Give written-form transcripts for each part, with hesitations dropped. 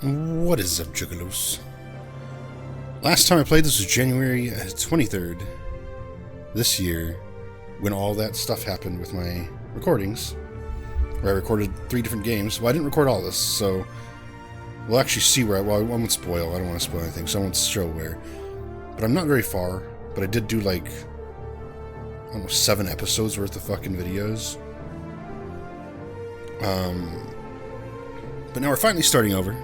What is up, Juggalos? Last time I played this was January 23rd this year, when all that stuff happened with my recordings, where I recorded 3 different games. Well, I didn't record all this, so we'll actually see where I won't spoil. I don't want to spoil anything, so I won't show where. But I'm not very far, but I did do like almost 7 episodes worth of fucking videos. But now we're finally starting over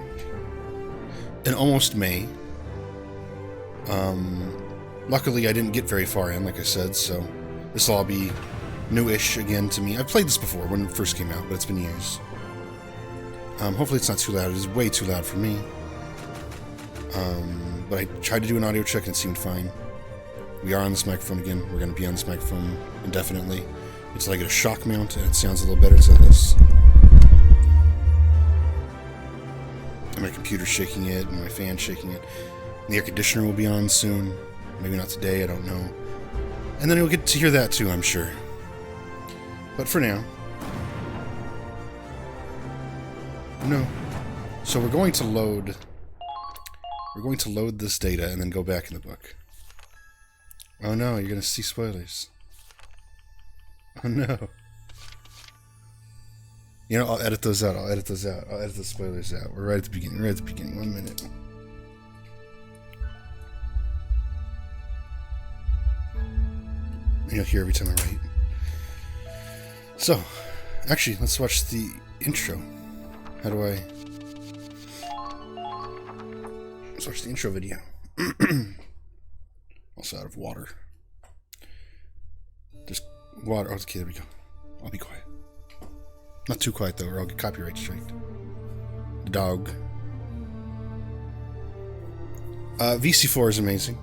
in almost May. Luckily I didn't get very far in, like I said, so this will all be newish again to me. I've played this before when it first came out, but it's been years. Hopefully it's not too loud. It is way too loud for me. But I tried to do an audio check and it seemed fine. We are on this microphone again. We're going to be on this microphone indefinitely until I get a shock mount and it sounds a little better to this. And my computer's shaking it and my fan's shaking it. And the air conditioner will be on soon. Maybe not today, I don't know. And then you'll get to hear that too, I'm sure. But for now... No. So we're going to load... We're going to load this data and then go back in the book. Oh no, you're going to see spoilers. Oh no. You know, I'll edit those out. I'll edit those out. I'll edit the spoilers out. We're right at the beginning. Right at the beginning. 1 minute. And you'll hear every time I write. So, actually, let's watch the intro. How do I... Let's watch the intro video. Also out of water. There's water. Oh, okay, there we go. I'll be quiet. Not too quiet, though, or I'll get copyright striked. The dog. VC4 is amazing.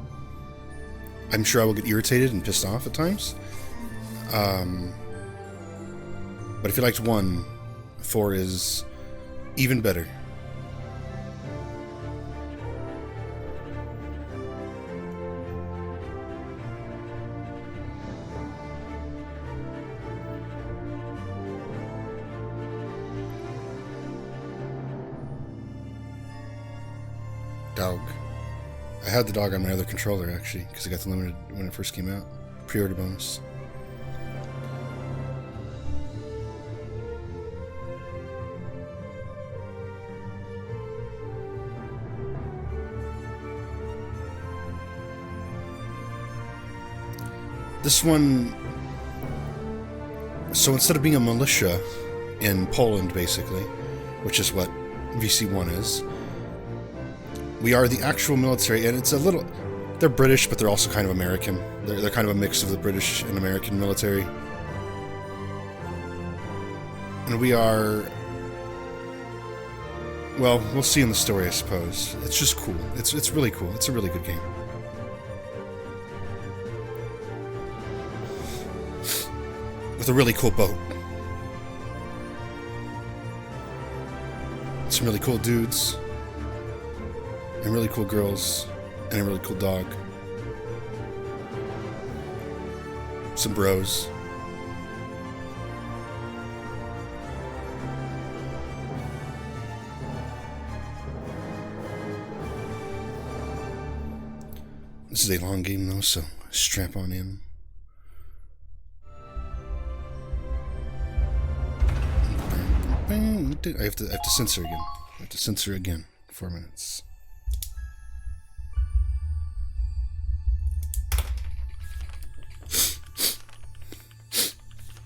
I'm sure I will get irritated and pissed off at times. But if you liked 1, 4 is even better. Dog. I had the dog on my other controller, actually, because I got the limited when it first came out. Pre-order bonus. This one... So instead of being a militia in Poland, basically, which is what VC1 is, we are the actual military, and it's a little... They're British, but they're also kind of American. They're kind of a mix of the British and American military. And we are... Well, we'll see in the story, I suppose. It's just cool. It's really cool. It's a really good game. With a really cool boat. Some really cool dudes. And really cool girls, and a really cool dog. Some bros. This is a long game though, so strap on in. I have to censor again. I have to censor again. 4 minutes.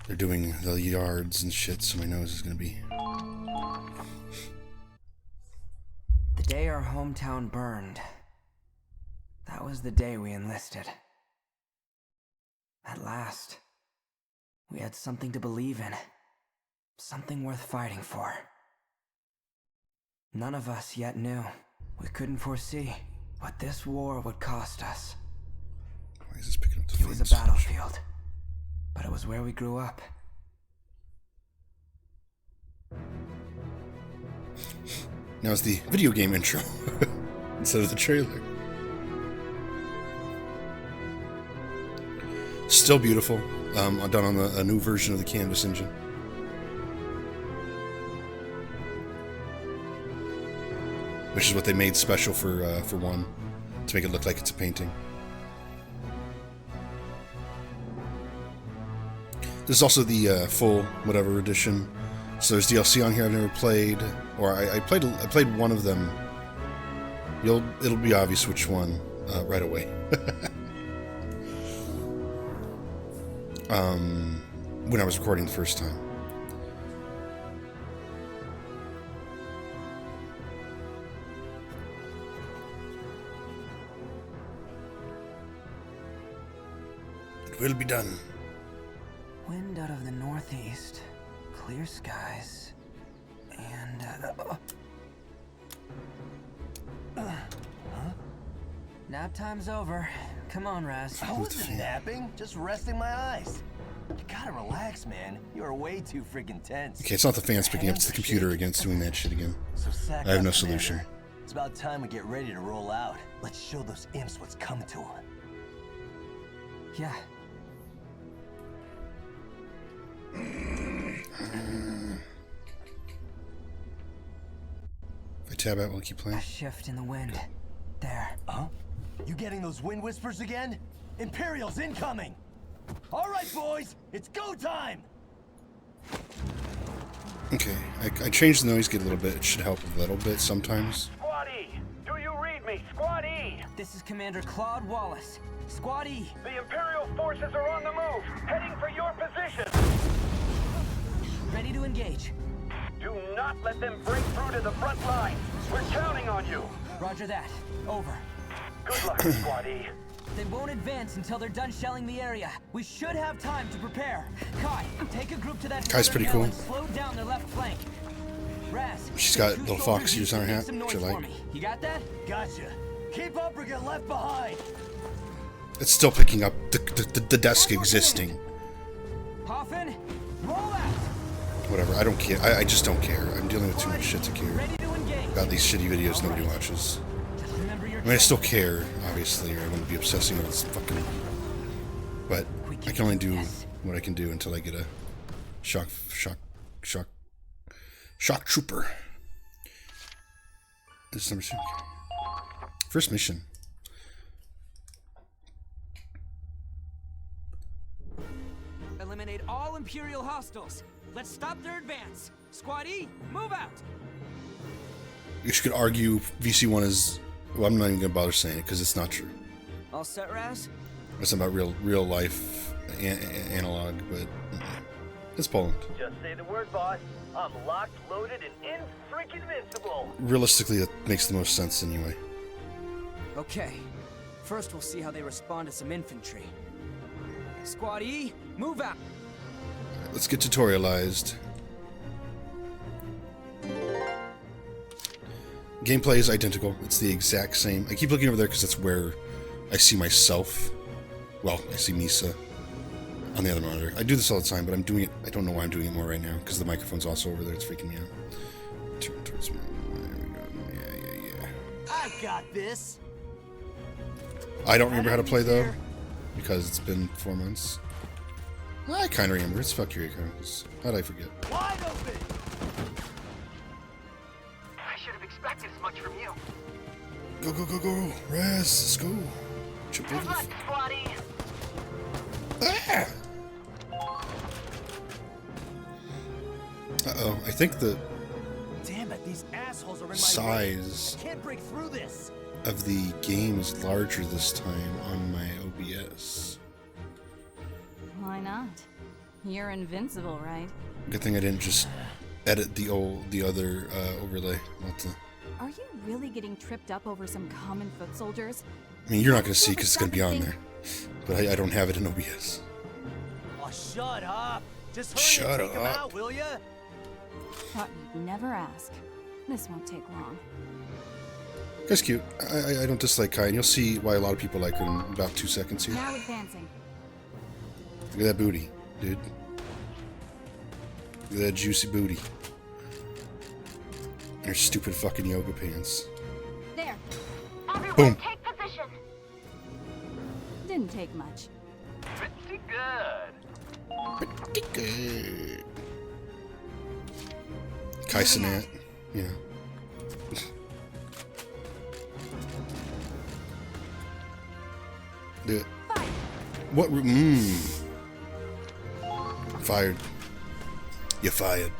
They're doing the yards and shit, so my nose is gonna be... The day our hometown burned, that was the day we enlisted. At last, we had something to believe in, something worth fighting for. None of us yet knew, we couldn't foresee what this war would cost us. Why is this picking up the It was a battlefield. But it was where we grew up. Now it's the video game intro instead of the trailer. Still beautiful. Done on a new version of the Canvas engine. which is what they made special for 1, to make it look like it's a painting. This is also the full whatever edition. So there's DLC on here I've never played, or I played one of them. It'll be obvious which one right away. When I was recording the first time. It will be done. Wind out of the northeast, clear skies, and nap time's over. Come on, Raz. I wasn't napping, just resting my eyes. You gotta relax, man. You are way too freaking tense. Okay, it's not the fan speaking up, it's the computer against doing that shit again. So I have no solution. It's about time we get ready to roll out. Let's show those imps what's coming to them. Yeah. If I tab out, will it keep playing? A shift in the wind. There. Huh? You getting those wind whispers again? Imperials incoming! All right, boys, it's go time! Okay, I changed the noise gate a little bit. It should help a little bit sometimes. Squad E, do you read me? Squad E! This is Commander Claude Wallace. Squad E. The Imperial forces are on the move, heading for your position. Ready to engage. Do not let them break through to the front line. We're counting on you. Roger that. Over. Good luck, Squad E. They won't advance until they're done shelling the area. We should have time to prepare. Kai, take a group to that Kai's pretty cool. and slow down their left flank. Raz, She's got little fox ears on her hat, which I like. You got that? Gotcha. Keep up or get left behind. It's still picking up the desk existing. Hoffin, roll out. Whatever, I don't care. I just don't care. I'm dealing with too much shit to care Ready to engage. about these shitty videos nobody watches. Just remember your I mean, I still care, obviously, or I wouldn't be obsessing over this fucking... But I can only do what I can do until I get a shock trooper. This is number 2. First mission. Eliminate all Imperial hostiles. Let's stop their advance. Squad E, move out. You could argue VC1 is... Well, I'm not even going to bother saying it, because it's not true. All set, Raz? It's about real life analog, but it's Poland. Just say the word, boss. I'm locked, loaded, and in-freaking-vincible. Realistically, that makes the most sense anyway. Okay. First, we'll see how they respond to some infantry. Squad E, move out. Alright, let's get tutorialized. Gameplay is identical. It's the exact same. I keep looking over there because that's where I see myself. Well, I see Misa on the other monitor. I do this all the time, but I'm doing it. I don't know why I'm doing it more right now because the microphone's also over there. It's freaking me out. Turn towards me. There we go. Yeah. I got this. I don't remember how to play though because it's been 4 months. I kind of remember. It's Valkyria Chronicles. How'd I forget? Wide open. I should have expected as much from you. Go. Raz, let's go. Jump over the Squaddy. Ah! Uh-oh, I think the Damn it, these assholes are in my size way. Can't break through this. of the game is larger this time on my OBS. Why not? You're invincible, right? Good thing I didn't just edit the other overlay. Are you really getting tripped up over some common foot soldiers? I mean, you're not going to see because it's going to be on there. But I don't have it in OBS. Oh, shut up. Just hurry Shut and take them up. out, will ya? Thought you'd never ask. This won't take long. Guy's cute. I don't dislike Kai, and you'll see why a lot of people like her in about 2 seconds here. Now advancing. Look at that booty, dude. Look at that juicy booty. And her stupid fucking yoga pants. There. Everyone, Boom. take position. Didn't take much. Pretty good. Pretty good. Kai Sinat, you know. Do it. Fire. What? Fired. You're fired.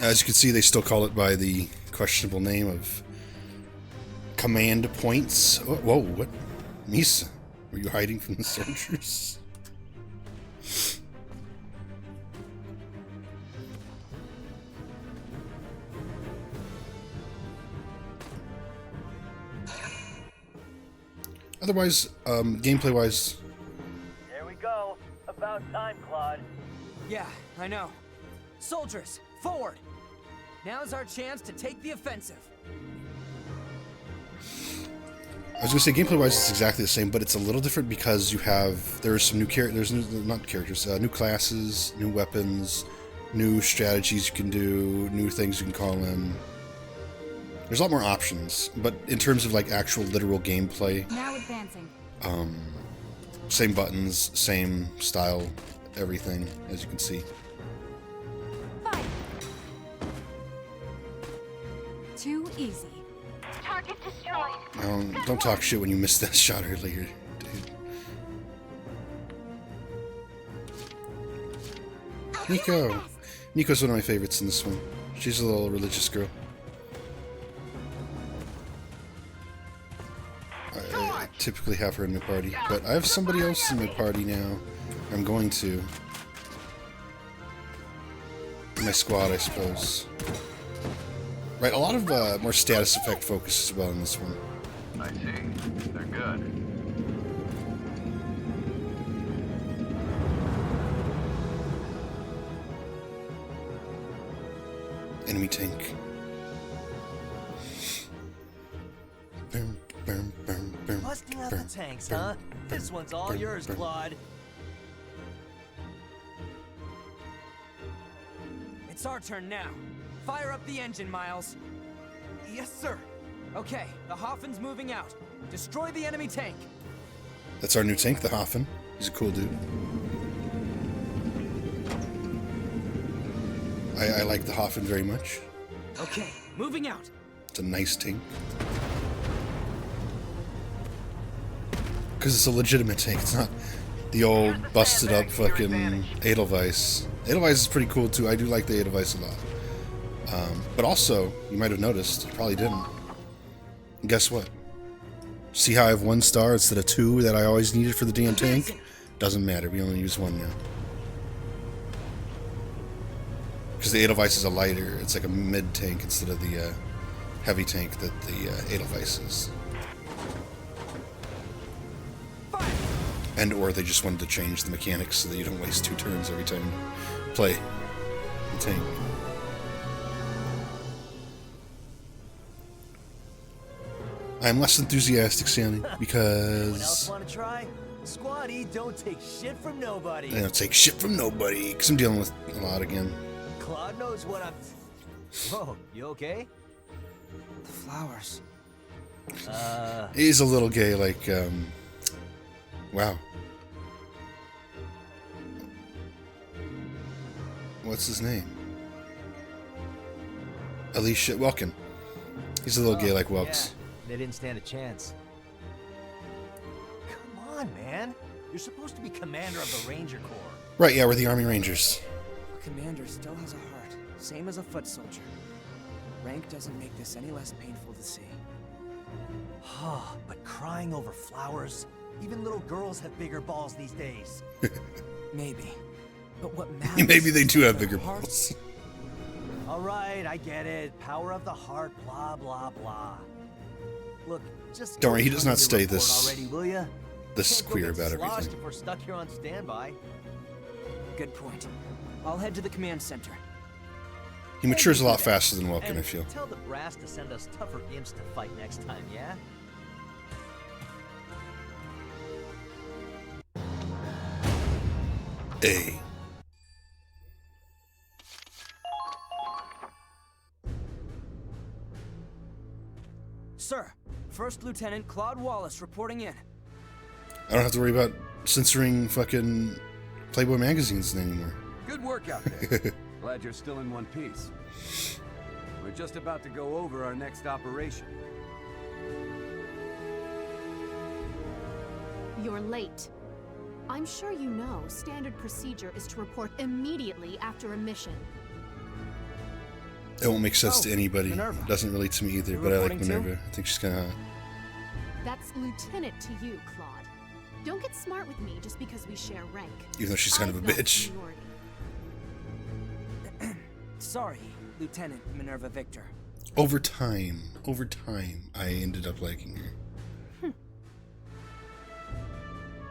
As you can see, they still call it by the questionable name of command points. Oh, whoa, what? Misa, were you hiding from the soldiers? Otherwise, gameplay-wise... Here we go. About time, Claude. Yeah, I know. Soldiers, forward! Now's our chance to take the offensive. I was gonna say gameplay-wise it's exactly the same, but it's a little different because you have there's some new new classes, new weapons, new strategies you can do, new things you can call in. There's a lot more options, but in terms of like actual literal gameplay, Now advancing. same buttons, same style, everything as you can see. Fire. Too easy. Target destroyed. Don't talk shit when you missed that shot earlier, dude. Nico. Nico's one of my favorites in this one. She's a little religious girl. I typically have her in my party, but I have somebody else in my party now. I'm going to. In my squad, I suppose. Right, a lot of more status effect focus as well in this one. I see. They're good. Enemy tank. Busting out the tanks, huh? This one's all yours, Claude. It's our turn now. Fire up the engine, Miles. Yes, sir. Okay, the Hoffen's moving out. Destroy the enemy tank. That's our new tank, the Hoffen. He's a cool dude. I like the Hoffen very much. Okay, moving out. It's a nice tank. Because it's a legitimate tank. It's not the old busted up fucking Edelweiss. Edelweiss is pretty cool too. I do like the Edelweiss a lot. But also, you might have noticed, you probably didn't. Guess what? See how I have 1 star instead of 2 that I always needed for the damn tank? Doesn't matter, we only use 1 now. Because the Edelweiss is a lighter, it's like a mid tank instead of the heavy tank that the Edelweiss is. And or they just wanted to change the mechanics so that you don't waste 2 turns every time you play the tank. I'm less enthusiastic sounding because... Anyone else want to try? Squatty, don't take shit from nobody. I don't take shit from nobody because I'm dealing with a lot again. Claude knows what I'm... Whoa, you okay? The flowers. He's a little gay, like, wow. What's his name? Alicia Welkin. He's a little gay like Welks. Yeah, they didn't stand a chance. Come on, man. You're supposed to be commander of the Ranger Corps. Right, yeah, we're the Army Rangers. A commander still has a heart, same as a foot soldier. Rank doesn't make this any less painful to see. But crying over flowers? Even little girls have bigger balls these days. Maybe. But what matters... Maybe they do have bigger hearts. balls. All right, I get it. Power of the heart, blah, blah, blah. Look, just... Don't worry, he go does tell not me stay your report this- already, will ya? This Can't go queer get about sloshed everything. If we're stuck here on standby. Good point. I'll head to the command center. He matures a lot faster than Welkin, And I feel. tell the brass to send us tougher imps to fight next time, yeah? A. Sir, First Lieutenant Claude Wallace reporting in. I don't have to worry about censoring fucking Playboy magazines anymore. Good work out there. Glad you're still in one piece. We're just about to go over our next operation. You're late. I'm sure you know standard procedure is to report immediately after a mission. It won't make sense to anybody. Minerva. It doesn't relate to me either, You're but I like reporting too? Minerva. I think she's kind of hot. That's lieutenant to you, Claude. Don't get smart with me just because we share rank. Even though she's kind of a I've got bitch. seniority. Sorry, Lieutenant Minerva Victor. Over time, I ended up liking her.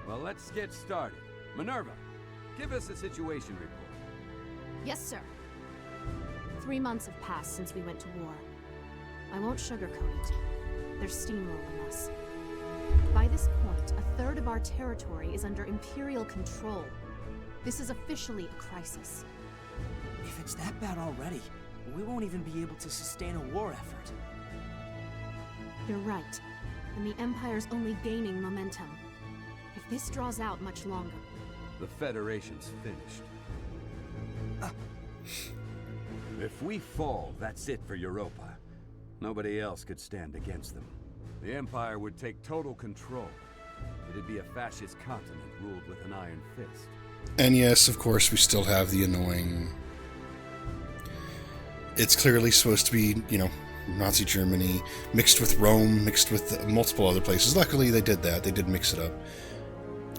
Well, let's get started. Minerva, give us a situation report. Yes, sir. 3 months have passed since we went to war. I won't sugarcoat it. They're steamrolling us. By this point, a third of our territory is under Imperial control. This is officially a crisis. If it's that bad already, we won't even be able to sustain a war effort. You're right. And the Empire's only gaining momentum. If this draws out much longer... The Federation's finished. If we fall, that's it for Europa. Nobody else could stand against them. The Empire would take total control. It'd be a fascist continent ruled with an iron fist. And yes, of course, we still have the annoying... It's clearly supposed to be, you know, Nazi Germany, mixed with Rome, mixed with multiple other places. Luckily, they did that. They did mix it up.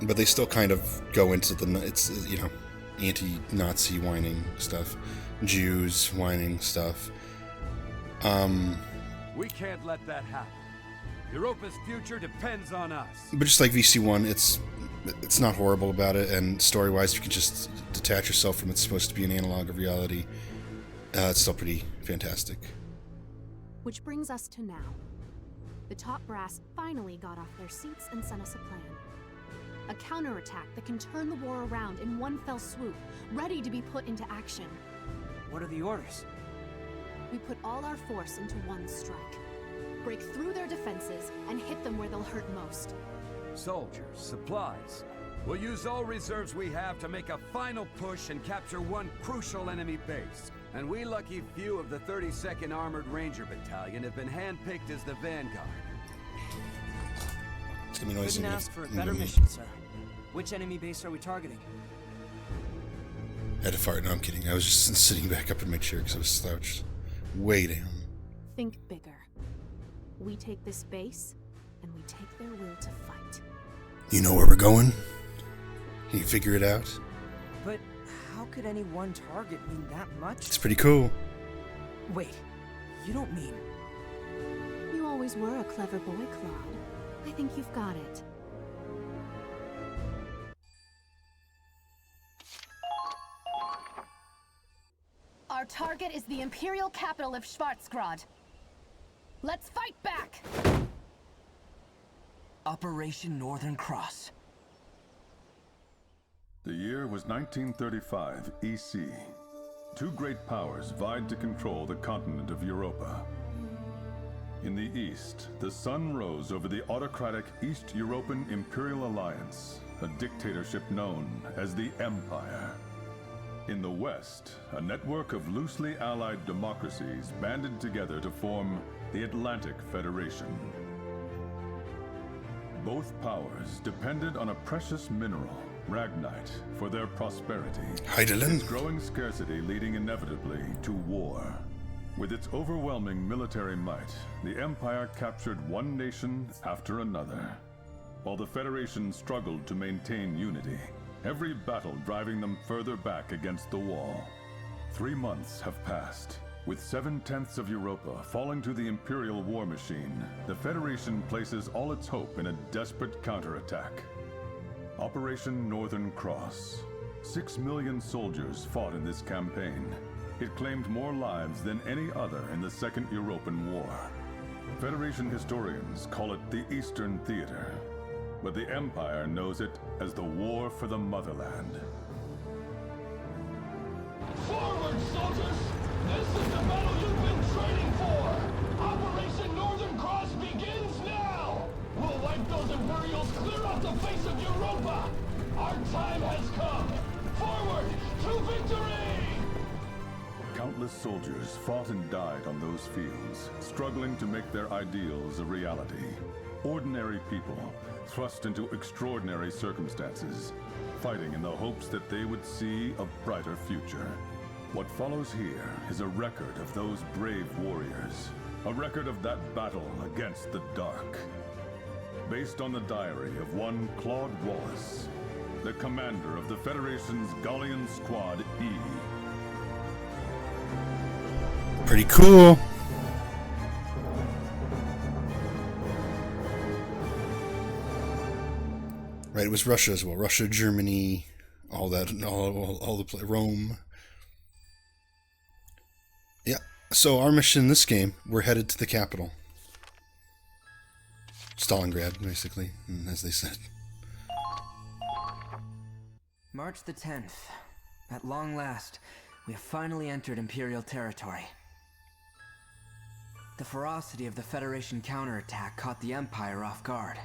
But they still kind of go into the, it's, you know, anti-Nazi whining stuff. Jews whining stuff. We can't let that happen. Europa's future depends on us. But just like VC1, it's not horrible about it, and story-wise, you can just detach yourself from it's supposed to be an analog of reality. It's still pretty fantastic. Which brings us to now. The top brass finally got off their seats and sent us a plan. A counterattack that can turn the war around in one fell swoop, ready to be put into action. What are the orders? We put all our force into one strike. Break through their defenses and hit them where they'll hurt most. Soldiers, supplies. We'll use all reserves we have to make a final push and capture one crucial enemy base. And we lucky few of the 32nd Armored Ranger Battalion have been handpicked as the vanguard. It's gonna be noisy. Couldn't ask for a better mission, sir. Which enemy base are we targeting? I had to fart. No, I'm kidding. I was just sitting back up in my chair because I was slouched way down. Think bigger. We take this base, and we take their will to fight. You know where we're going? Can you figure it out? But how could any one target mean that much? It's pretty cool. Wait, you don't mean... You always were a clever boy, Claude. I think you've got it. Our target is the Imperial capital of Schwarzgrad. Let's fight back! Operation Northern Cross. The year was 1935 EC. Two great powers vied to control the continent of Europa. In the east, the sun rose over the autocratic East European Imperial Alliance, a dictatorship known as the Empire. In the west, a network of loosely allied democracies banded together to form the Atlantic Federation. Both powers depended on a precious mineral, Ragnite, for their prosperity. Heidelin. Its growing scarcity leading inevitably to war. With its overwhelming military might, the Empire captured one nation after another, while the Federation struggled to maintain unity, every battle driving them further back against the wall. 3 months have passed. With 7/10 of Europa falling to the Imperial war machine, the Federation places all its hope in a desperate counterattack. Operation Northern Cross. 6 million soldiers fought in this campaign. It claimed more lives than any other in the Second European War. Federation historians call it the Eastern Theater, but the Empire knows it as the War for the Motherland. Forward, soldiers! This is the battle you've been training for! Operation Northern Cross begins now! We'll wipe those Imperials clear off the face of Europa! Our time has come! Forward to victory! Countless soldiers fought and died on those fields, struggling to make their ideals a reality. ordinary people thrust into extraordinary circumstances, fighting in the hopes that they would see a brighter future. What follows here is a record of those brave warriors, a record of that battle against the dark, based on the diary of one Claude Wallace, the commander of the Federation's Gallian Squad E. Pretty cool. Right, it was Russia as well. Russia, Germany, all that, all the Rome. Yeah. So our mission in this game, we're headed to the capital, Stalingrad, basically, as they said. March the 10th. At long last, we have finally entered Imperial territory. The ferocity of the Federation counterattack caught the Empire off guard.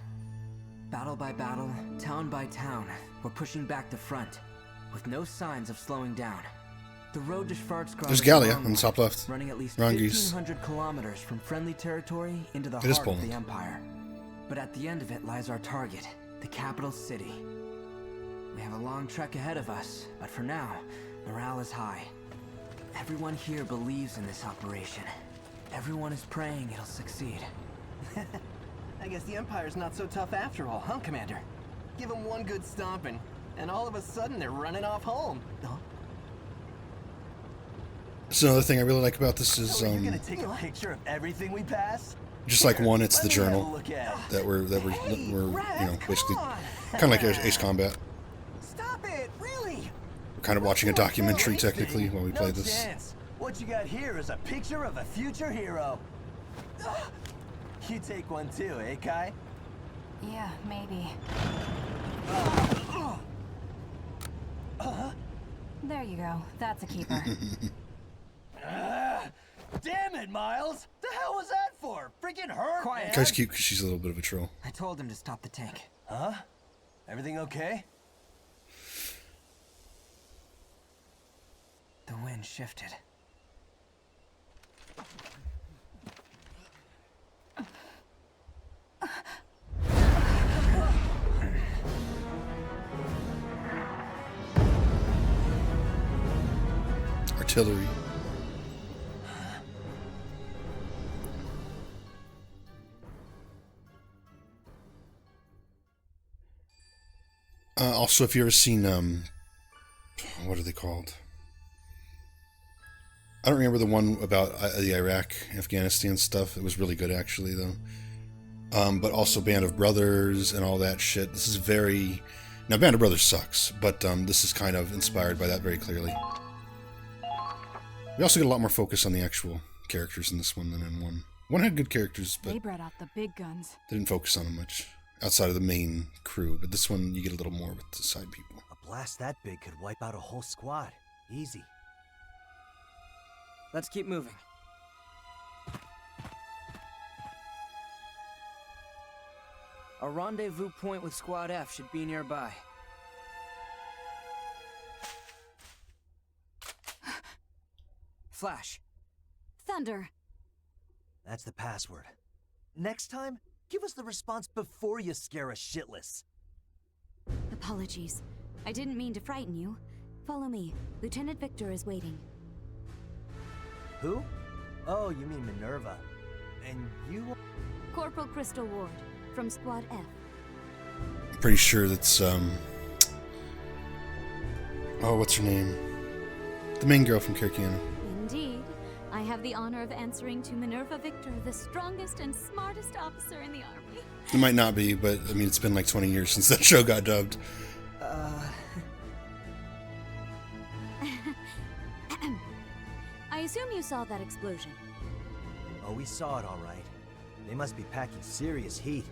Battle by battle, town by town, we're pushing back the front, with no signs of slowing down. The road to Schwarzgrad There's Gallia on the top left. running at least Wrong 1,500 kilometers from friendly territory into the heart of the Empire. But at the end of it lies our target, the capital city. We have a long trek ahead of us, but for now, morale is high. Everyone here believes in this operation. Everyone is praying it'll succeed. I guess the Empire's not so tough after all, huh, Commander? Give them one good stomping, and all of a sudden they're running off home. Huh? So another thing I really like about this is you're gonna take a picture of everything we pass? just like one, it's the journal that we're basically kind of like Ace Combat. Stop it, really? We're kind of watching a documentary technically while we play this. Chance. What you got here is a picture of a future hero. You take one too, eh, Kai? Yeah, maybe. There you go. That's a keeper. Damn it, Miles! The hell was that for? Freaking hurt, Quiet. Kai's cute because she's a little bit of a troll. I told him to stop the tank. Huh? Everything okay? The wind shifted. Artillery. Also, if you ever seen, what are they called? I don't remember the one about the Iraq, Afghanistan stuff. It was really good, actually, though. But also Band of Brothers and all that shit. This is very... Now, Band of Brothers sucks, but this is kind of inspired by that very clearly. We also get a lot more focus on the actual characters in this one than in one. One had good characters, but they brought out the big guns. They didn't focus on them much outside of the main crew. But this one, you get a little more with the side people. A blast that big could wipe out a whole squad. Easy. Let's keep moving. A rendezvous point with Squad F should be nearby. Flash. Thunder. That's the password. Next time, give us the response before you scare us shitless. Apologies. I didn't mean to frighten you. Follow me. Lieutenant Victor is waiting. Who? Oh, you mean Minerva. And you... Corporal Crystal Ward, from Squad F. I'm pretty sure that's, oh, what's her name? The main girl from Kirkiana. Indeed. I have the honor of answering to Minerva Victor, the strongest and smartest officer in the army. It might not be, but, I mean, it's been like 20 years since that show got dubbed. I assume you saw that explosion. Oh, we saw it all right. They must be packing serious heat.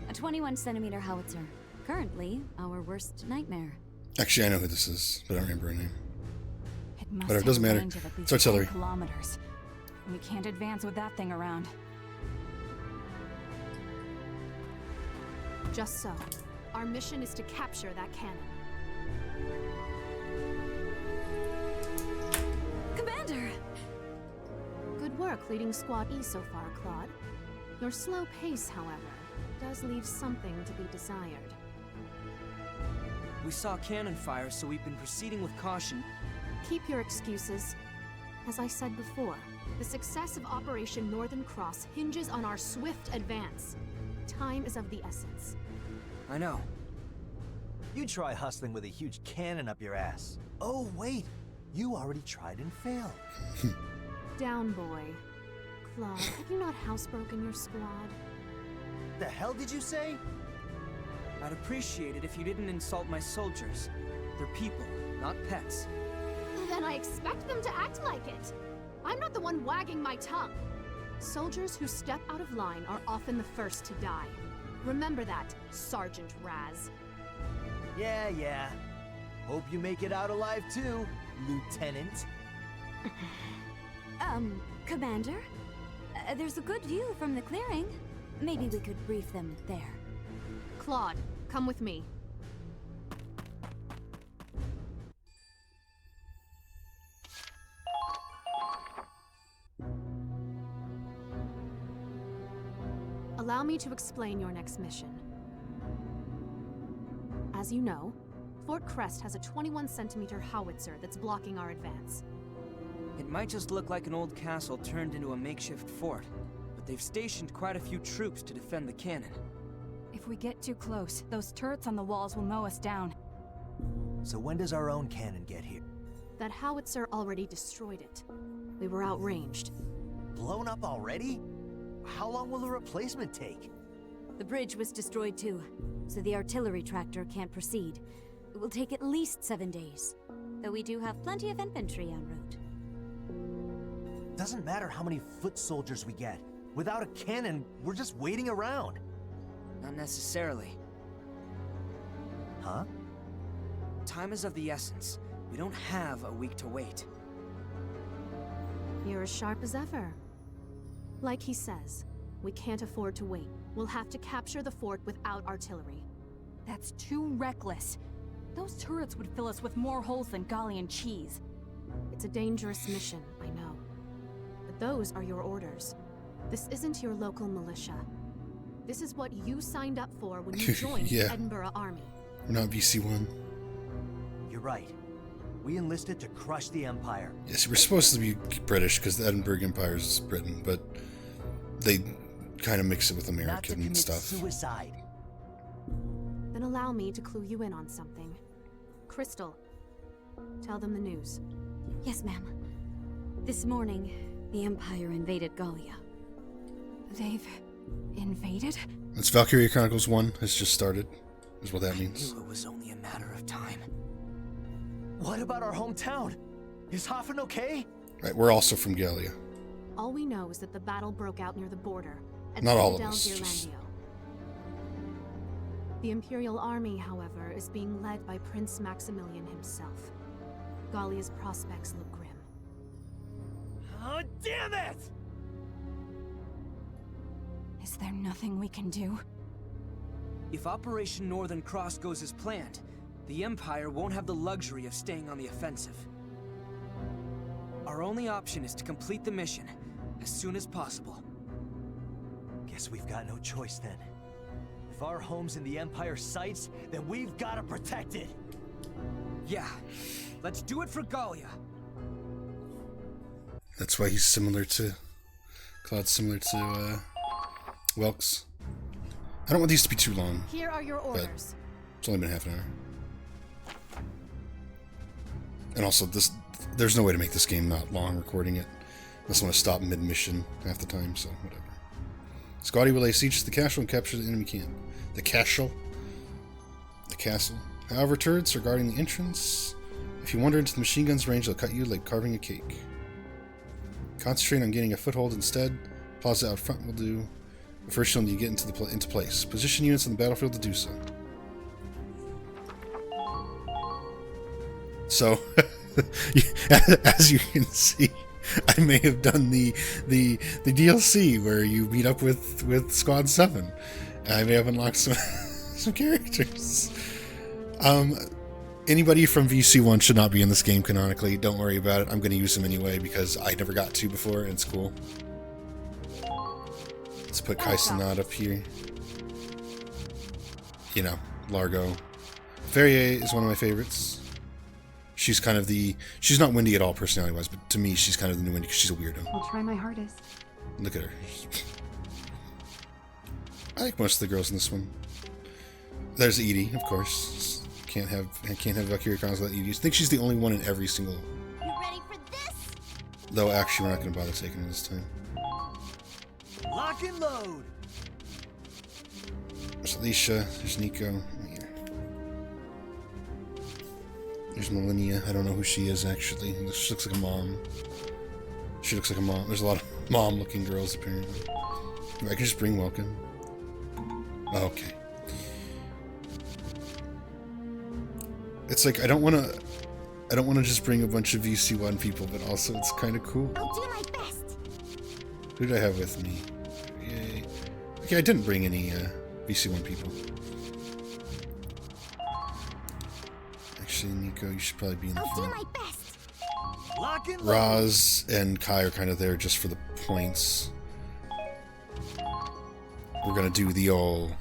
A 21-centimeter howitzer. Currently, our worst nightmare. Actually, I know who this is, but I don't remember her name. It must Whatever, doesn't have a matter. range of at least It's artillery. 10 kilometers. We can't advance with that thing around. Just so. Our mission is to capture that cannon. Commander! Good work leading Squad E so far, Claude. Your slow pace, however, does leave something to be desired. We saw cannon fire, so we've been proceeding with caution. Keep your excuses. As I said before, the success of Operation Northern Cross hinges on our swift advance. Time is of the essence. I know. You try hustling with a huge cannon up your ass. Oh, wait. You already tried and failed. Down, boy. Claude, have you not housebroken your squad? The hell did you say? I'd appreciate it if you didn't insult my soldiers. They're people, not pets. Then I expect them to act like it. I'm not the one wagging my tongue. Soldiers who step out of line are often the first to die. Remember that, Sergeant Raz. Yeah. Hope you make it out alive too, Lieutenant. Commander? There's a good view from the clearing. Maybe we could brief them there. Claude, come with me. Allow me to explain your next mission. As you know, Fort Crest has a 21-centimeter howitzer that's blocking our advance. It might just look like an old castle turned into a makeshift fort, but they've stationed quite a few troops to defend the cannon. If we get too close, those turrets on the walls will mow us down. So when does our own cannon get here? That howitzer already destroyed it. We were outranged. Blown up already? How long will the replacement take? The bridge was destroyed too, so the artillery tractor can't proceed. It will take at least 7 days, though we do have plenty of infantry en route. Doesn't matter how many foot soldiers we get. Without a cannon, we're just waiting around. Not necessarily. Huh? Time is of the essence. We don't have a week to wait. You're as sharp as ever. Like he says, we can't afford to wait. We'll have to capture the fort without artillery. That's too reckless. Those turrets would fill us with more holes than Gallian cheese. It's a dangerous mission, I know. But those are your orders. This isn't your local militia. This is what you signed up for when you joined the Edinburgh Army. We're not VC1. You're right. We enlisted to crush the Empire. Yes, we're supposed to be British because the Edinburgh Empire is Britain, but they kind of mix it with American Not to stuff. Suicide. Then allow me to clue you in on something. Crystal, tell them the news. Yes, ma'am. This morning, the Empire invaded Gallia. They've invaded? It's Valkyria Chronicles 1 has just started, is what that means. I knew it was only a matter of time. What about our hometown? Is Hafen okay? Right, we're also from Gallia. All we know is that the battle broke out near the border at Not all of Citadel us, Gearlandio. just... The Imperial Army, however, is being led by Prince Maximilian himself. Gallia's prospects look grim. Oh, damn it! Is there nothing we can do? If Operation Northern Cross goes as planned, the Empire won't have the luxury of staying on the offensive. Our only option is to complete the mission as soon as possible. Guess we've got no choice then. If our home's in the Empire's sights, then we've got to protect it. Yeah, let's do it for Gallia. That's why he's similar to... Claude's similar to, Welks. I don't want these to be too long. Here are your orders. It's only been half an hour. And also, there's no way to make this game not long recording it. Unless I want to stop mid-mission half the time, so whatever. Scotty will lay siege to the castle and capture the enemy camp. The castle. However, turrets are guarding the entrance. If you wander into the machine gun's range, they'll cut you like carving a cake. Concentrate on getting a foothold instead. Plaza out front will do. But first you'll need to get into place. Position units on the battlefield to do so. So, as you can see, I may have done the DLC where you meet up with Squad 7. I may have unlocked some characters. Anybody from VC1 should not be in this game canonically. Don't worry about it. I'm going to use them anyway because I never got to before and it's cool. Let's put Kaisenat up here. you know, Largo. Feria is one of my favorites. She's kind of the... She's not Wendy at all, personality-wise, but to me, she's kind of the new Wendy because she's a weirdo. I'll try my hardest. Look at her. I like most of the girls in this one. There's Edie, of course. Can't have Valkyria Chronicles without Edie. I think she's the only one in every single... You ready for this? Though, actually, we're not going to bother taking it this time. Lock and load! There's Alicia. There's Nico. There's Millennia. I don't know who she is, actually. She looks like a mom. She looks like a mom. There's a lot of mom-looking girls, apparently. I can just bring Welcome. Okay. It's like, I don't want to just bring a bunch of VC1 people, but also it's kind of cool. I'll do my best. Who did I have with me? Yay. Okay, I didn't bring any VC1 people. Actually, Nico, you should probably be in the front. I'll do my best. Lock and load. Roz and Kai are kind of there just for the points. We're gonna do the old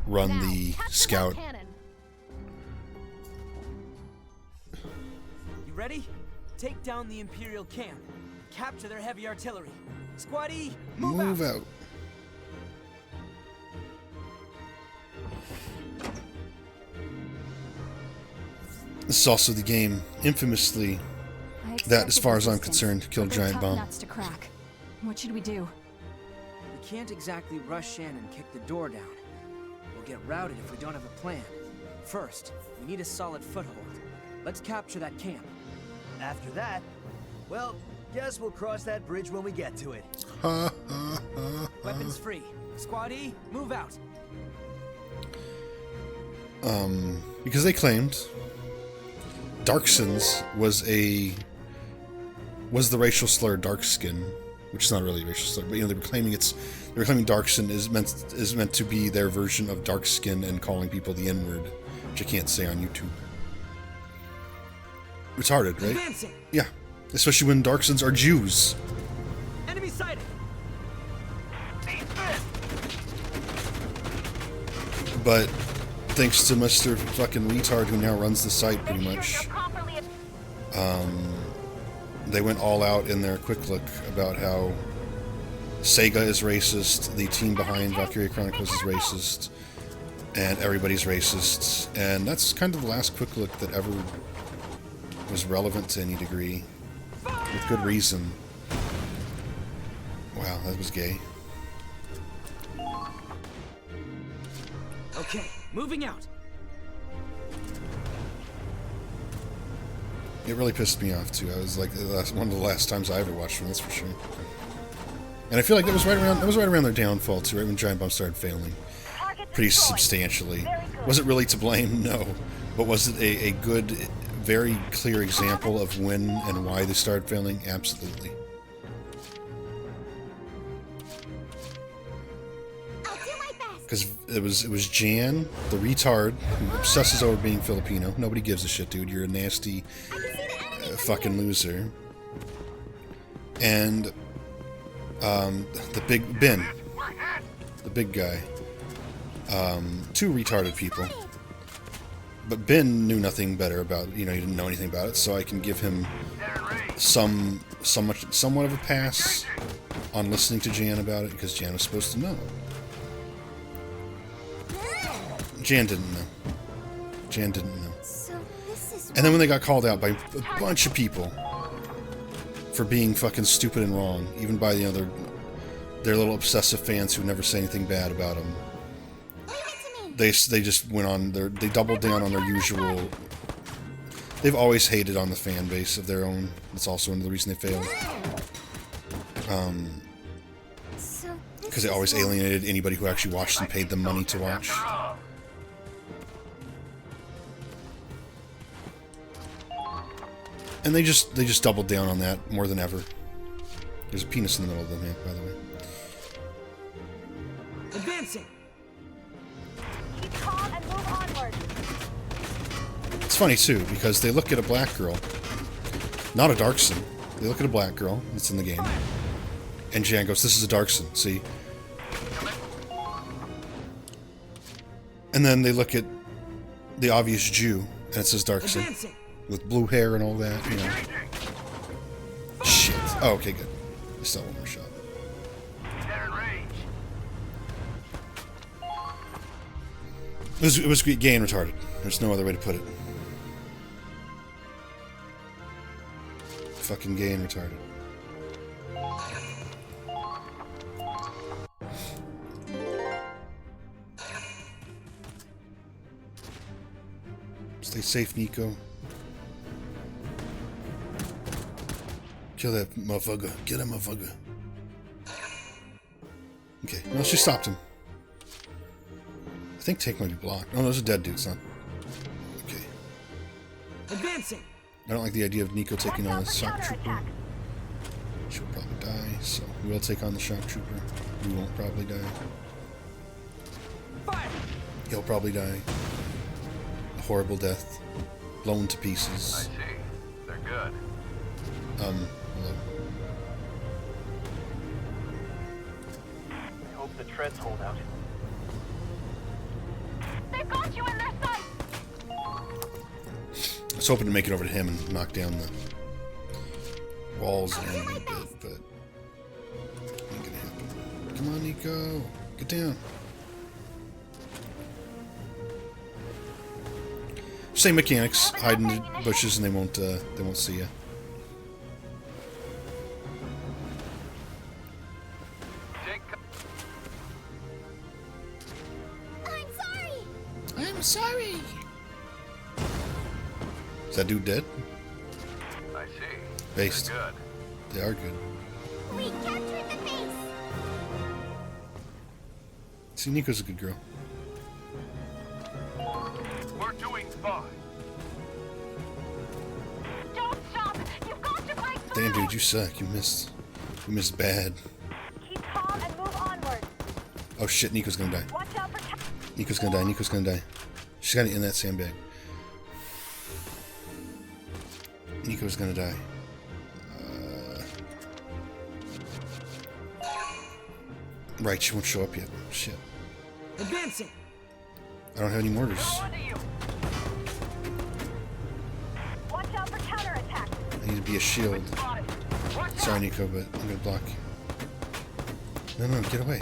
run the scout. You ready? Take down the Imperial camp. Capture their heavy artillery. Squaddy, move out. This is also the game, infamously, that, as far as I'm concerned, killed Giant Bomb. Nuts to crack. What should we do? We can't exactly rush in and kick the door down. We'll get routed if we don't have a plan. First, we need a solid foothold. Let's capture that camp. After that, well, guess we'll cross that bridge when we get to it. Weapons free. Squaddy, move out. Because they claimed Darksons was the racial slur dark skin, which is not really a racial slur, but you know they were claiming Darkson is meant to be their version of dark skin and calling people the N-word, which I can't say on YouTube. Retarded, right? Advancing. Yeah, especially when Darksons are Jews. Enemy sighted. But thanks to Mr. fucking retard who now runs the site pretty much, they went all out in their quick look about how Sega is racist, the team behind Valkyria Chronicles is racist, and everybody's racist, and that's kind of the last quick look that ever was relevant to any degree, with good reason. Wow, that was gay. Okay, moving out. It really pissed me off too. I was like, one of the last times I ever watched them, that's for sure. And I feel like that was right around their downfall too, right when Giant Bomb started failing, pretty substantially. Was it really to blame? No, but was it a good, very clear example of when and why they started failing? Absolutely. Because it was Jan, the retard, who obsesses over being Filipino. Nobody gives a shit, dude. You're a nasty fucking loser. And the big Ben, the big guy. Two retarded people. But Ben knew nothing better about, he didn't know anything about it, so I can give him somewhat of a pass on listening to Jan about it, because Jan was supposed to know. Jan didn't know. And then when they got called out by a bunch of people for being fucking stupid and wrong, even by their little obsessive fans who never say anything bad about them, they just went on they doubled down on their usual. They've always hated on the fan base of their own. That's also another reason they failed. Because they always alienated anybody who actually watched and paid them money to watch. And they just doubled down on that more than ever. There's a penis in the middle of the map, by the way. Advancing. Keep calm and move onward. It's funny too, because they look at a black girl, not a Darkson. They look at a black girl that's in the game, and Jan goes, "This is a Darkson." See. And And then they look at the obvious Jew, and it says Darkson. With blue hair and all that, you know. Shit. Oh, okay, good. I still have one more shot. It was gay and retarded. There's no other way to put it. Fucking gay and retarded. Stay safe, Nico. Kill that motherfucker. Get that motherfucker. Okay, well, she stopped him. I think Take might be blocked. Oh, no, there's a dead dude. It's not. Okay. Advancing. I don't like the idea of Nico taking on the shock trooper. She'll probably die, so we will take on the shock trooper. We won't probably die. Fire. He'll probably die. A horrible death. Blown to pieces. I see. They're good. Hello. I hope the treads hold out. They've got you in their sights! I was hoping to make it over to him and knock down the walls and a bit, but ain't gonna happen. Come on, Nico. Get down. Same mechanics. Hide in the bushes and they won't see you. I'm sorry! Is that dude dead? I see. Based. They're good. They are good. We captured the base! See, Nico's a good girl. We're doing fine. Don't stop! You've got to break through! Damn, dude, you suck. You missed. You missed bad. Keep calm and move onward. Oh shit, Nico's gonna die. Watch out for Nico's gonna die. Nico's gonna die. She's got it in that sandbag. Nico's gonna die. Right, she won't show up yet. Shit. Advancing. I don't have any mortars. Watch out for counterattack. I need to be a shield. Sorry, Nico, but I'm gonna block you. No, get away.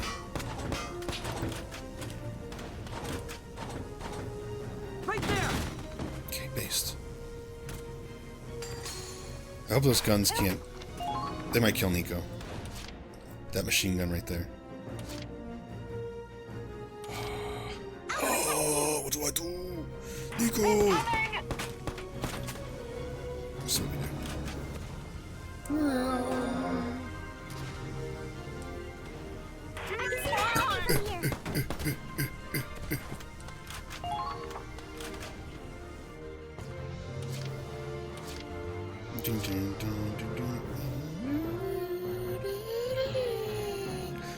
Right there. Okay, based. I hope those guns can't. They might kill Nico. That machine gun right there. Oh, what do I do? Nico! So we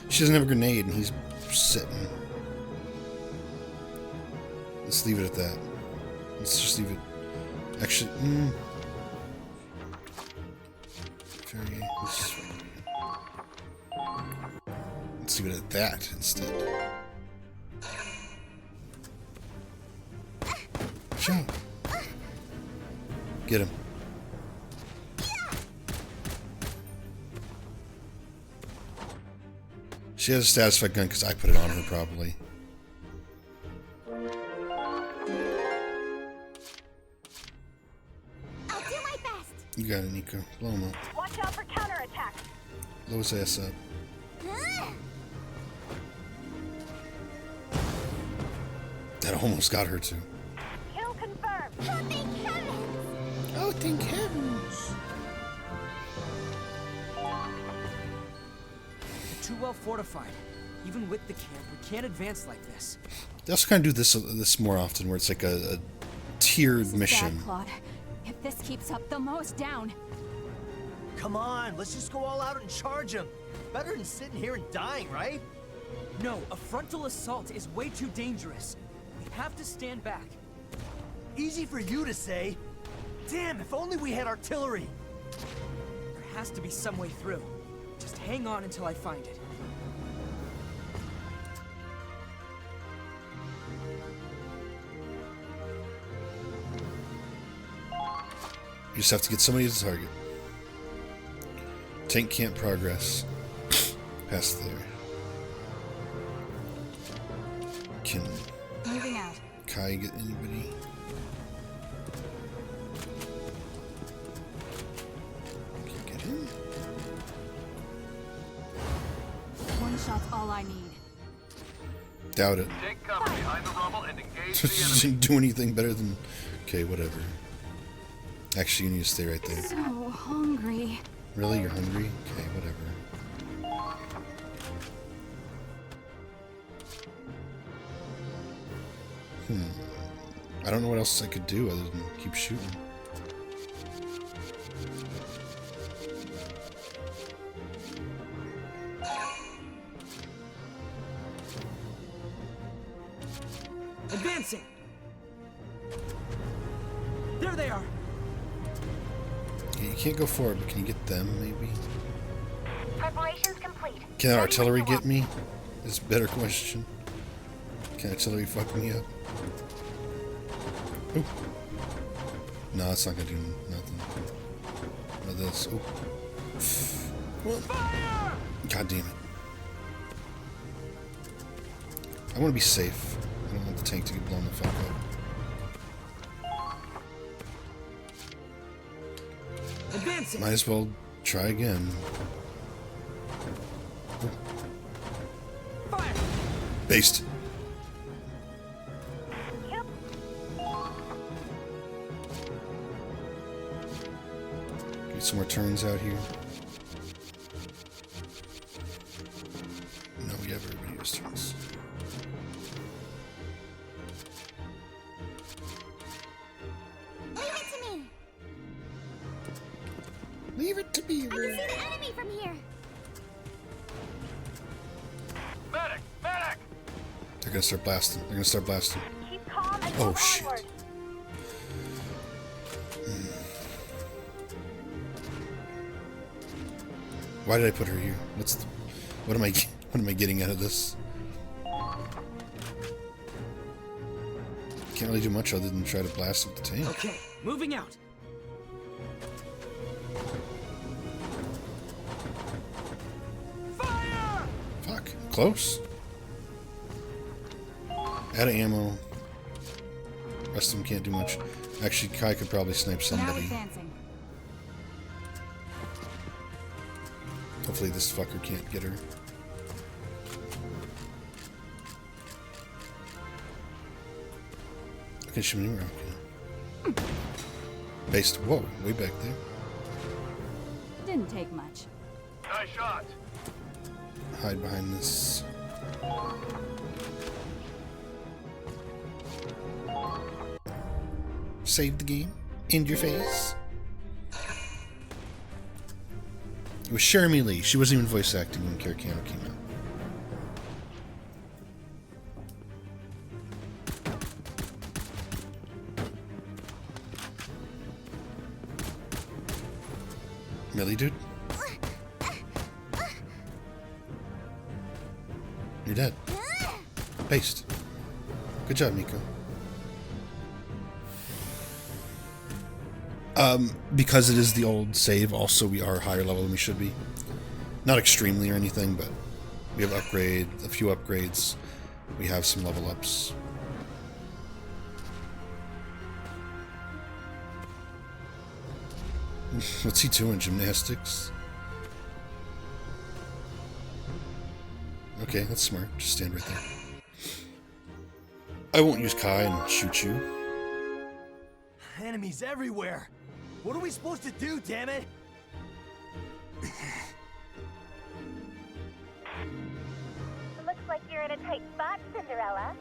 She doesn't have a grenade, and he's sitting. Let's leave it at that. Let's just leave it. Actually, let's leave it at that instead. Show. Get him. She has a status effect gun because I put it on her, probably. I'll do my best. You got it, Nico. Blow him up. Watch out for counterattack. Blow his ass up. That almost got her too. Kill confirmed. Oh, thank heavens. Oh, thank heavens. Too well fortified. Even with the camp, we can't advance like this. They also kind of do this more often, where it's like a tiered mission. Bad, Claude. If this keeps up, they'll mow us down. Come on, let's just go all out and charge them. Better than sitting here and dying, right? No, a frontal assault is way too dangerous. We have to stand back. Easy for you to say. Damn, if only we had artillery. There has to be some way through. Just hang on until I find it. You just have to get somebody to target. Tank can't progress past there. Can Moving out. Kai get anybody? Can you get him? One shot's all I need. Doubt it. Take cover behind the rubble and engage the Doesn't enemy. do anything better than. Okay, whatever. Actually, you need to stay right there. So hungry. Really? You're hungry? Okay, whatever. I don't know what else I could do other than keep shooting. Advancing! There they are! Okay, you can't go forward, but can you get them, maybe? Preparations complete. Can that artillery get me? Is a better question. Can artillery fuck me up? Ooh. No, it's not gonna do nothing. What this? Ooh. Fire! God damn it. I want to be safe. I don't want the tank to get blown the fuck up. Advancing! Might as well try again. Ooh. Fire! Based. Get some more turns out here. No, we have everybody has turns. Leave it to me. Leave it to me. I can see the enemy from here. Medic! Medic! They're gonna start blasting. They're gonna start blasting. Keep calm and Oh move shit. onward. Why did I put her here? What am I getting out of this? Can't really do much other than try to blast up the tank. Okay, moving out. Fire! Fuck. Close. Out of ammo. Rest of them can't do much. Actually, Kai could probably snipe Now somebody. advancing. Hopefully this fucker can't get her. Okay, she maneuver. Okay. Based. Whoa, way back there. Didn't take much. Nice shot! Hide behind this. Save the game. End your face. It was Shermie Lee. She wasn't even voice acting when Caracano came out. Really, dude? You're dead. Based. Good job, Nico. Because it is the old save, also we are higher level than we should be. Not extremely or anything, but we have a few upgrades. We have some level ups. What's he doing? Gymnastics? Okay, that's smart. Just stand right there. I won't use Kai and shoot you. Enemies everywhere. What are we supposed to do, damn it? Looks like you're in a tight spot, Cinderella.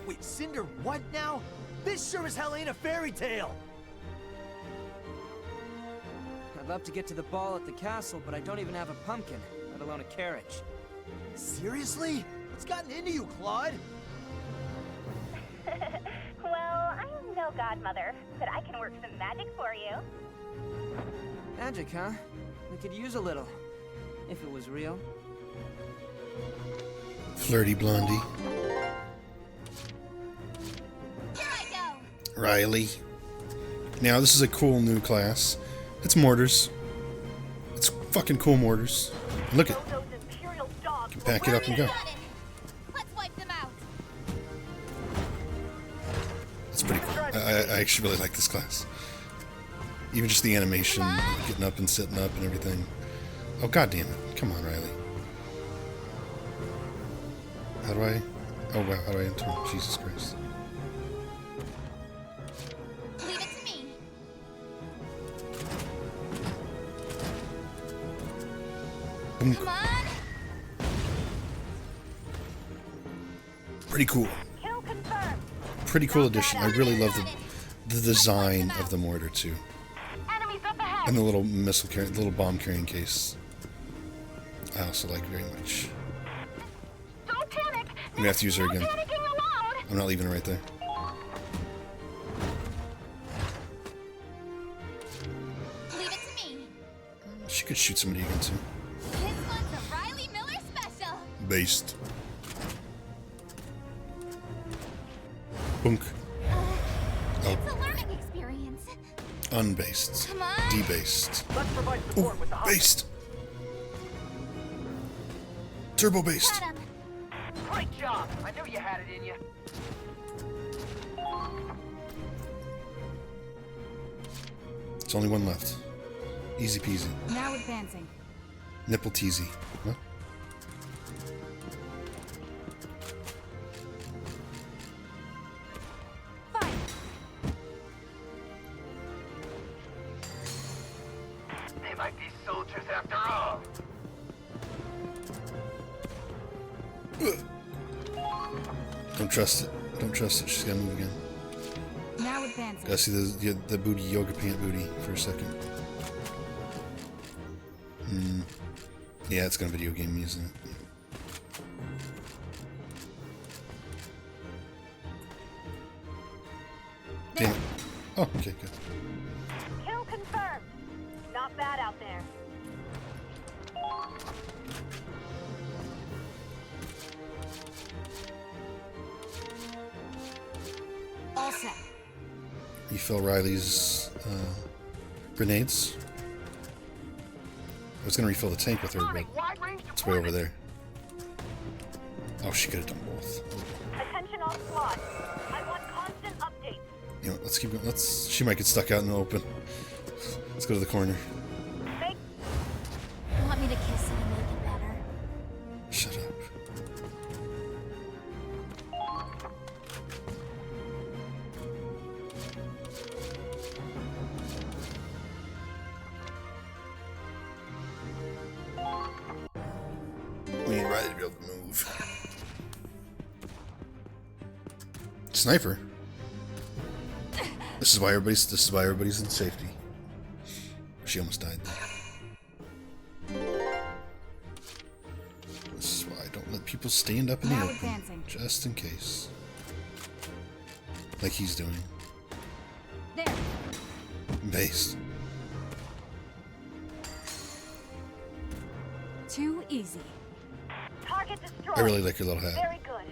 Wait, Cinder, what now? This sure as hell ain't a fairy tale. I'd love to get to the ball at the castle, but I don't even have a pumpkin, let alone a carriage. Seriously? What's gotten into you, Claude? Well, I'm no godmother, but I can work some magic for you. Magic, huh? We could use a little, if it was real. Flirty blondie. Here I go. Riley. Now, this is a cool new class. It's mortars. It's fucking cool mortars. Look it. You can pack it up and go. Let's wipe them out. It's pretty cool. I actually really like this class. Even just the animation, getting up and sitting up and everything. Oh, god damn it. Come on, Riley. How do I... Oh, wow. How do I enter? Jesus Christ. Leave it to me. Come on. Pretty cool. Kill confirmed. Pretty cool addition. I really love the design of the mortar, too. Enemies up ahead. And the little missile carrying, the little bomb carrying case. I also like very much. Don't panic. I'm gonna have to use her again. Panicking allowed. I'm not leaving her right there. Leave it to me. She could shoot somebody again too. This one's a Riley Miller special. Based. Bunk. Oh. It's a learning experience. Unbased. Come on. Debased. Let's provide support with the hostage. Based. Turbo based. Got him. Great job. I knew you had it in you. It's only one left. Easy peasy. Now advancing. Nipple teasy. What? Fire. They might be soldiers after all. Don't trust it. Don't trust it. She's gotta move again. Now advancing. Gotta see the booty, yoga pant booty for a second. Yeah, it's gonna video game me, isn't it? Damn it. Oh, okay, good. Kill confirmed. Not bad out there. All set. Refill Riley's grenades. I was gonna refill the tank with her, but it's way over there. Oh, she could have done both. Attention all squad. I want constant updates. You know what, let's keep going. She might get stuck out in the open. Let's go to the corner. Want me to kiss it and make it better? Shut up. We need Riley to be able to move. Sniper. This is why everybody's in safety. She almost died there. This is why I don't let people stand up in the Now open. advancing. Just in case. Like he's doing. There. Base. Too easy. Target destroyed. I really like your little hat. Very good.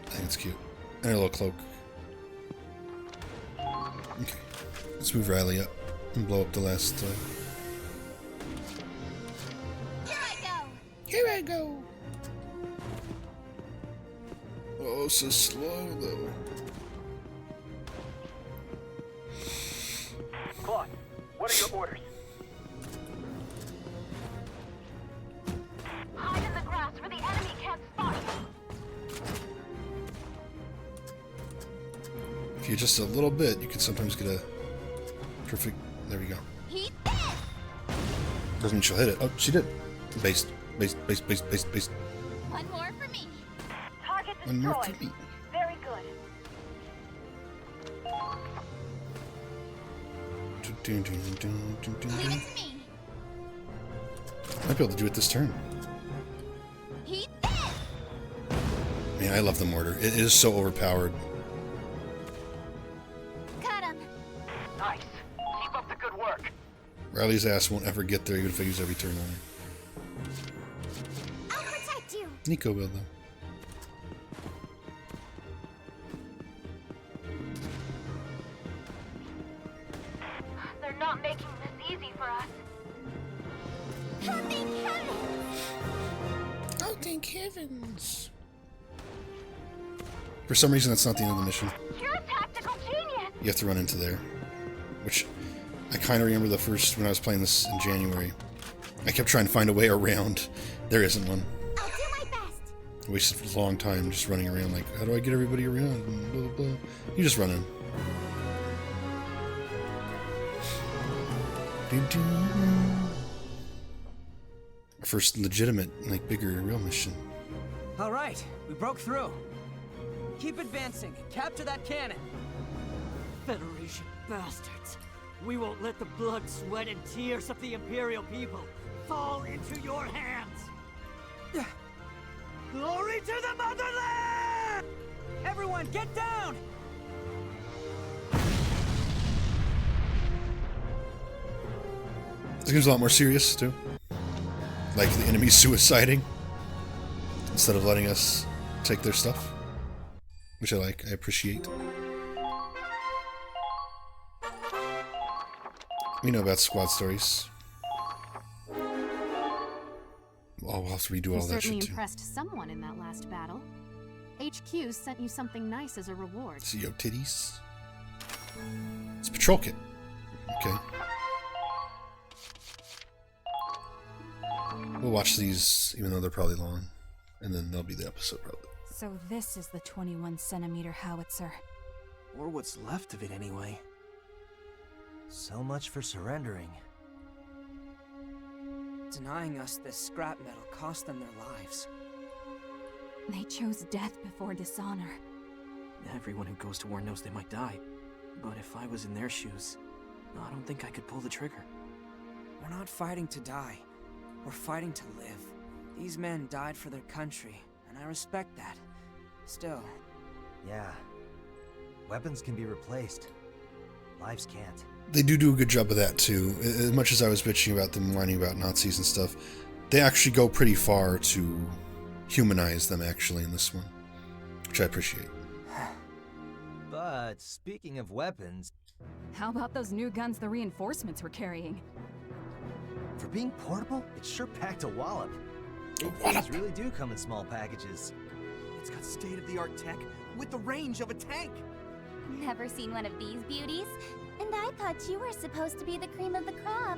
I think it's cute. And her little cloak. Okay. Let's move Riley up and blow up the last. Here I go. Here I go. Oh, so slow though. Claude, what are your orders? Hide in the grass where the enemy can't spot you. If you're just a little bit, you can sometimes get a perfect. There we go. Heat this. Doesn't mean she'll hit it. Oh, she did. Based. Based. One more for me. Target One more destroyed. for me. Very good. Dun, dun, dun, dun, dun, dun, Leave dun. it to me. Might be able to do it this turn. Heat this. Man, I love the mortar. It is so overpowered. Got him. Nice. Keep up the good work. Riley's ass won't ever get there even if I use every turn on her. I'll protect you. Nico will, though. not making this easy for us. Oh, thank heavens! Oh, thank heavens! For some reason, that's not the end of the mission. You're a tactical genius! You have to run into there. Which, I kind of remember when I was playing this in January. I kept trying to find a way around. There isn't one. I'll do my best! I wasted a long time just running around like, how do I get everybody around? And blah, blah, blah. You just run in. Our first legitimate, like, bigger, real mission. All right, we broke through. Keep advancing. Capture that cannon. Federation bastards. We won't let the blood, sweat, and tears of the Imperial people fall into your hands. Glory to the motherland! Everyone, get down! This game's a lot more serious, too. Like the enemies suiciding instead of letting us take their stuff. Which I like, I appreciate. We know about squad stories. Oh, we'll have to redo all that shit, too. You certainly impressed someone in that last battle. HQ sent you something nice as a reward. See your titties? It's a patrol kit. Okay. We'll watch these, even though they're probably long. And then they'll be the episode, probably. So this is the 21-centimeter howitzer. Or what's left of it, anyway. So much for surrendering. Denying us this scrap metal cost them their lives. They chose death before dishonor. Everyone who goes to war knows they might die. But if I was in their shoes, I don't think I could pull the trigger. We're not fighting to die. We're fighting to live. These men died for their country, and I respect that. Still. Yeah. Weapons can be replaced. Lives can't. They do a good job of that, too. As much as I was bitching about them whining about Nazis and stuff, they actually go pretty far to humanize them, actually, in this one. Which I appreciate. But, speaking of weapons... How about those new guns the reinforcements were carrying? For being portable, it's sure packed a wallop. These really do come in small packages. It's got state-of-the-art tech with the range of a tank. Never seen one of these beauties? And I thought you were supposed to be the cream of the crop.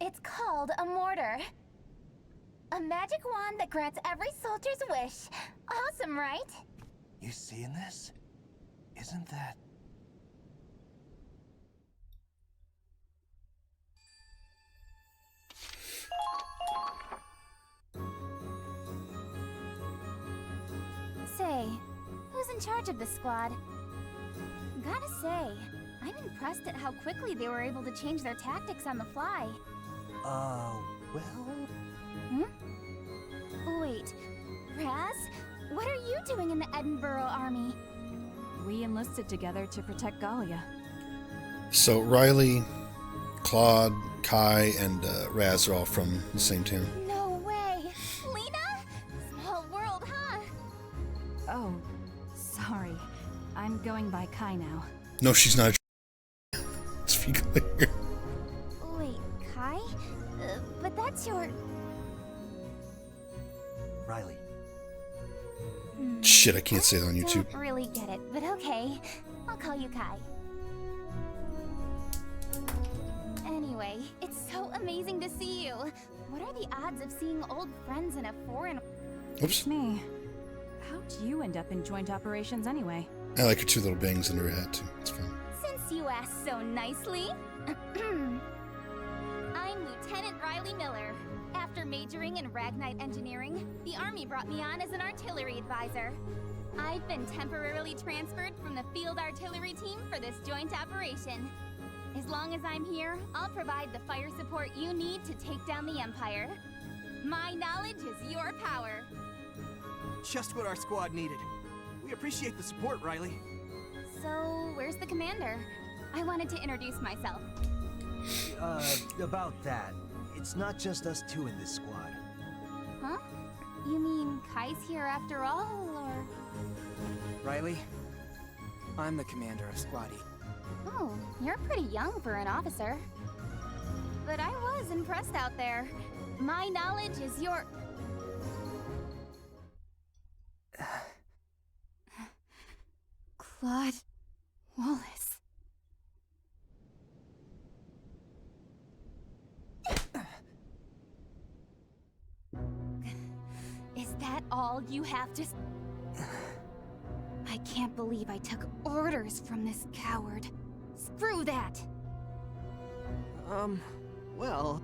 It's called a mortar. A magic wand that grants every soldier's wish. Awesome, right? You seeing this? Isn't that... Say, who's in charge of this squad? Gotta say, I'm impressed at how quickly they were able to change their tactics on the fly. well... Wait, Raz? What are you doing in the Edinburgh army? We enlisted together to protect Gallia. So Riley, Claude, Kai, and Raz are all from the same town. No way! Lena? Small world, huh? Oh, sorry. I'm going by Kai now. No, she's not a... Let's be clear. Wait, Kai? But that's your... Riley. Shit, I can't say that on YouTube. Don't really get it, but okay. I'll call you Kai. Anyway, it's so amazing to see you. What are the odds of seeing old friends in a foreign... Oops. Me. How'd you end up in joint operations anyway? I like her two little bangs under her hat, too. It's fun. Since you asked so nicely... I'm Lieutenant Riley Miller. After majoring in Ragnite Engineering, the Army brought me on as an artillery advisor. I've been temporarily transferred from the field artillery team for this joint operation. As long as I'm here, I'll provide the fire support you need to take down the Empire. My knowledge is your power. Just what our squad needed. We appreciate the support, Riley. So, where's the commander? I wanted to introduce myself. About that. It's not just us two in this squad. Huh? You mean Kai's here after all, or...? Riley, I'm the commander of Squaddy. Oh, you're pretty young for an officer. But I was impressed out there. My knowledge is your... Claude Wallace. Is that all you have to... I can't believe I took orders from this coward. Screw that! Well...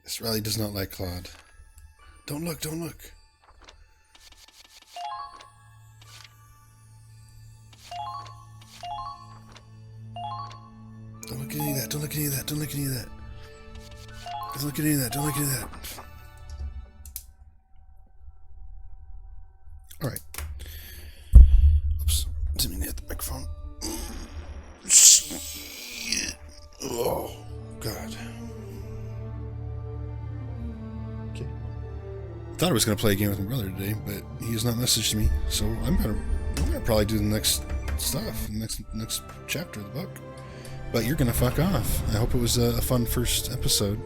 This Riley does not like Claude. Don't look, don't look. Don't look at any of that, don't look at any of that, don't look at any of that. Don't look at any of that, don't look at any of that. Alright. Oops. Didn't mean to hit the microphone. Shit. Oh, God. Okay. I thought I was going to play a game with my brother today, but he has not messaged me, so I'm gonna probably do the next stuff, the next chapter of the book. But you're going to fuck off. I hope it was a fun first episode.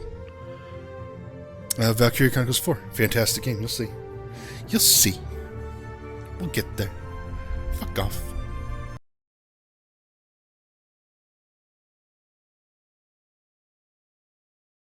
Valkyria Chronicles 4. Fantastic game. You'll see. You'll see. We'll get there. Fuck off.